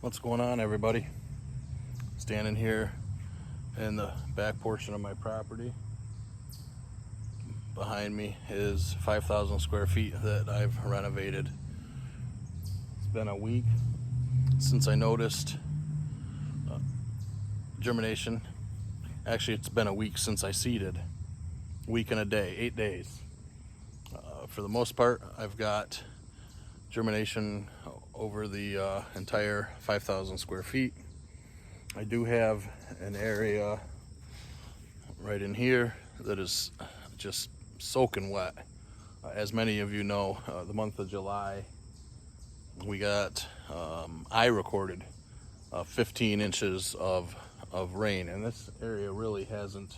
What's going on, everybody? Standing here in the back portion of my property. Behind me is 5,000 square feet that I've renovated. It's been a week since I noticed germination. Actually, it's been a week since I seeded. Week and a day, 8 days. For the most part, I've got germination over the entire 5,000 square feet. I do have an area right in here that is just soaking wet. As many of you know, the month of July, we got, I recorded 15 inches of rain, and this area really hasn't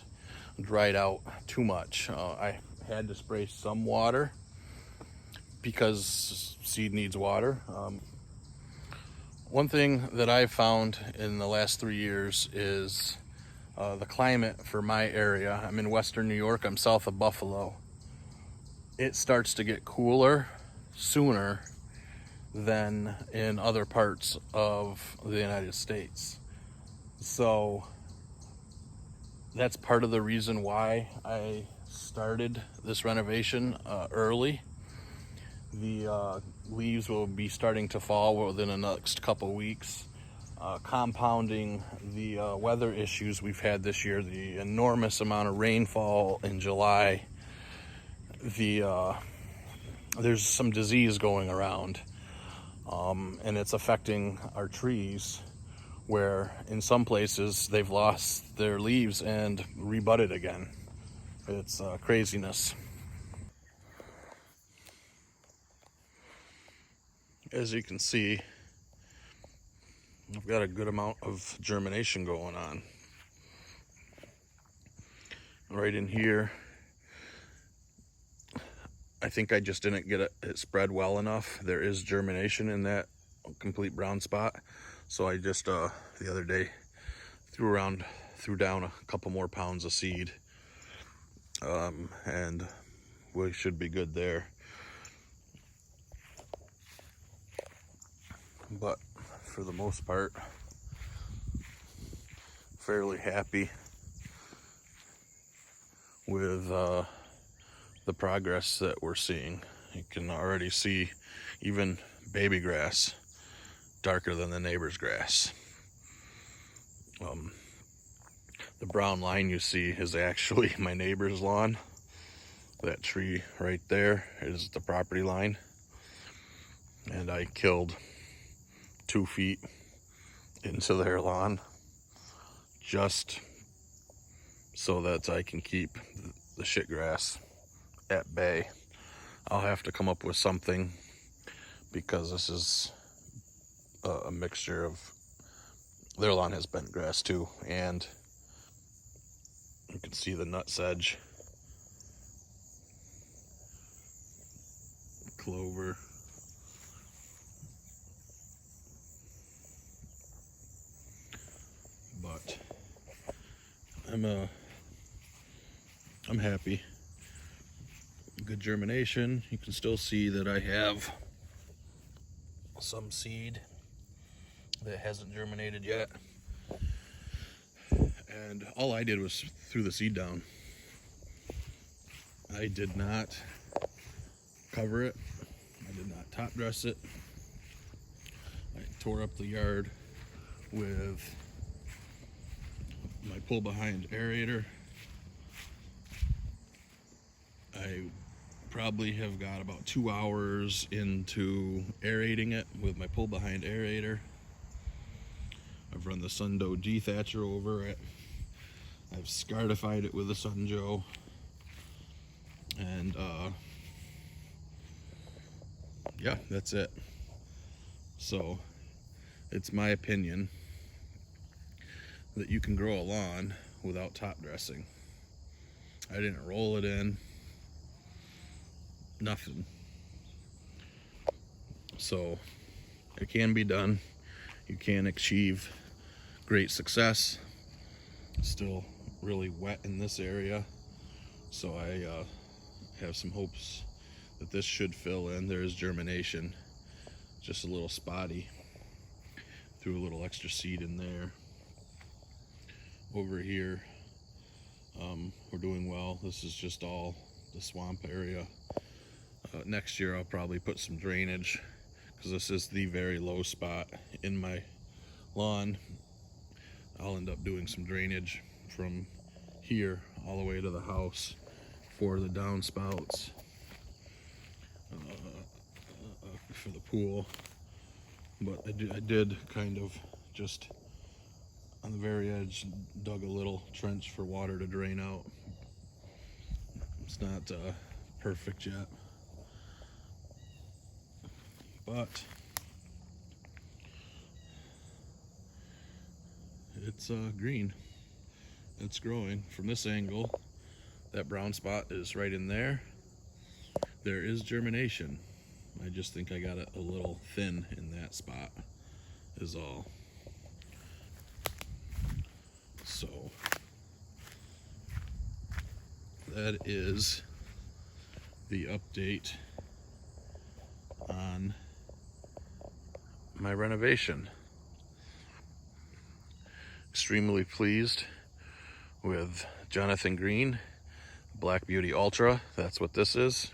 dried out too much. I had to spray some water because seed needs water. One thing that I've found in the last 3 years is the climate for my area. I'm in Western New York. I'm south of Buffalo. It starts to get cooler sooner than in other parts of the United States. So that's part of the reason why I started this renovation early. The leaves will be starting to fall within the next couple weeks, compounding the weather issues we've had this year, the enormous amount of rainfall in July. There's some disease going around, and it's affecting our trees, where in some places they've lost their leaves and rebudded again. It's craziness. As you can see, I've got a good amount of germination going on. Right in here, I think I just didn't get it spread well enough. There is germination in that complete brown spot. So I just, the other day, threw down a couple more pounds of seed. And we should be good there. But for the most part, fairly happy with the progress that we're seeing. You can already see even baby grass darker than the neighbor's grass. The brown line you see is actually my neighbor's lawn. That tree right there is the property line, and I killed 2 feet into their lawn just so that I can keep the shit grass at bay. I'll have to come up with something, because this is a mixture of, their lawn has bent grass too, and you can see the nutsedge, clover. But I'm happy. Good germination. You can still see that I have some seed that hasn't germinated yet. And all I did was threw the seed down. I did not cover it. I did not top dress it. I tore up the yard with my pull behind aerator. I probably have got about 2 hours into aerating it with my pull behind aerator. I've run the Sundoe dethatcher over it. I've scartified it with the Sunjoe. And yeah, that's it. So it's my opinion that you can grow a lawn without top dressing. I didn't roll it in, nothing. So it can be done. You can achieve great success. It's still really wet in this area, so I have some hopes that this should fill in. There is germination, just a little spotty. Threw a little extra seed in there. Over here, we're doing well. This is just all the swamp area. Next year I'll probably put some drainage, because this is the very low spot in my lawn. I'll end up doing some drainage from here all the way to the house for the downspouts, for the pool. But I did kind of just on the very edge dug a little trench for water to drain out. It's not perfect yet, but it's green. It's growing. From this angle, that brown spot is right in there. There is germination. I just think I got it a little thin in that spot is all. So that is the update on my renovation. Extremely pleased with Jonathan Green Black Beauty Ultra. That's what this is.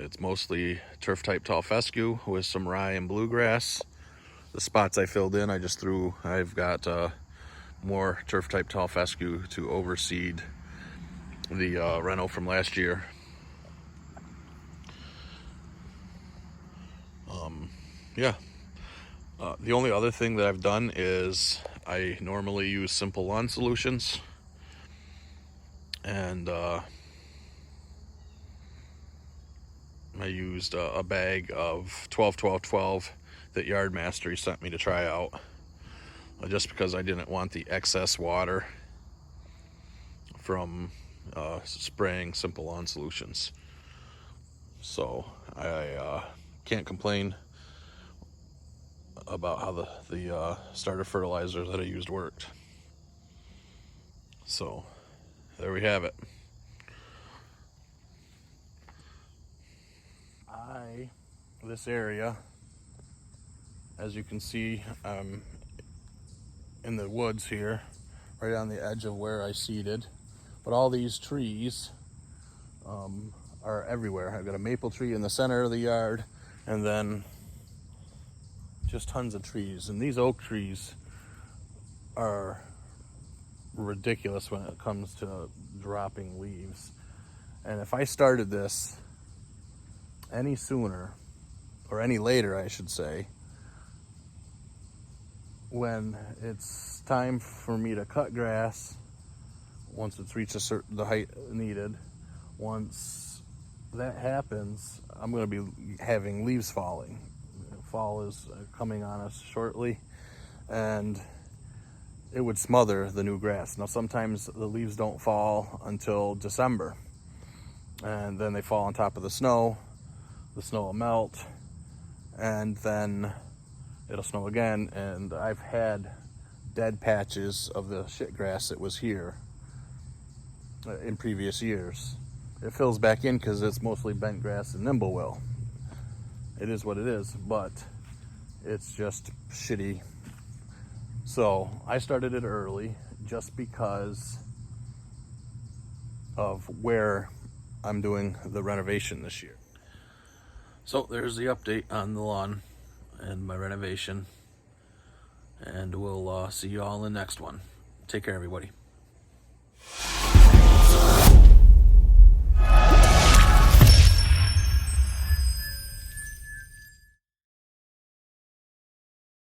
It's mostly turf type tall fescue with some rye and bluegrass. The spots I filled in, I've got more turf type tall fescue to overseed the reno from last year. Yeah. The only other thing that I've done is I normally use Simple Lawn Solutions, and I used a bag of 12-12-12 that Yard Mastery sent me to try out, just because I didn't want the excess water from spraying Simple Lawn Solutions. So I can't complain about how the starter fertilizer that I used worked. So there we have it. This area, as you can see, in the woods here, right on the edge of where I seeded. But all these trees are everywhere. I've got a maple tree in the center of the yard, and then just tons of trees. And these oak trees are ridiculous when it comes to dropping leaves. And if I started this any sooner, or any later I should say, when it's time for me to cut grass, once it's reached the height needed, once that happens, I'm going to be having leaves falling. Fall is coming on us shortly, and it would smother the new grass. Now sometimes the leaves don't fall until December, and then they fall on top of the snow. The snow will melt, and then it'll snow again. And I've had dead patches of the shit grass that was here in previous years. It fills back in because it's mostly bent grass and nimblewill. It is what it is, but it's just shitty. So I started it early just because of where I'm doing the renovation this year. So there's the update on the lawn and my renovation, and we'll see you all in the next one. Take care, everybody.